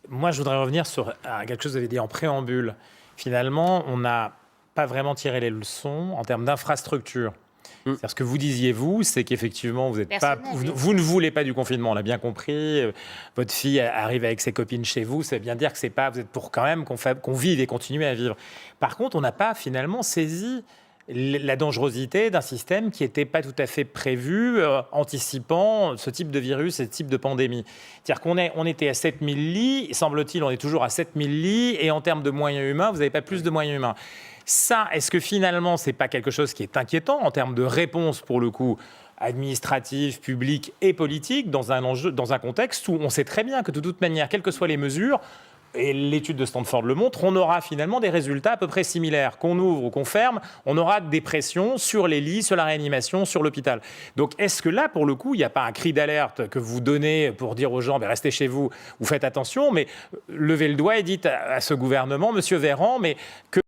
Moi, je voudrais revenir sur quelque chose que vous avez dit en préambule. Finalement, on n'a pas vraiment tiré les leçons en termes d'infrastructure. C'est-à-dire ce que vous disiez, vous, c'est qu'effectivement, vous ne voulez pas du confinement, on l'a bien compris. Votre fille arrive avec ses copines chez vous, ça veut bien dire que vous êtes pour quand même qu'on vive et continuer à vivre. Par contre, on n'a pas finalement saisi la dangerosité d'un système qui n'était pas tout à fait prévu, anticipant ce type de virus et ce type de pandémie. C'est-à-dire on était à 7000 lits, semble-t-il, on est toujours à 7000 lits, et en termes de moyens humains, vous n'avez pas plus de moyens humains. Ça, est-ce que finalement, ce n'est pas quelque chose qui est inquiétant en termes de réponse, pour le coup, administrative, publique et politique, dans un contexte où on sait très bien que de toute manière, quelles que soient les mesures, et l'étude de Stanford le montre, on aura finalement des résultats à peu près similaires. Qu'on ouvre ou qu'on ferme, on aura des pressions sur les lits, sur la réanimation, sur l'hôpital. Donc est-ce que là, pour le coup, il n'y a pas un cri d'alerte que vous donnez pour dire aux gens, restez chez vous, vous faites attention, mais levez le doigt et dites à ce gouvernement, Monsieur Véran, mais que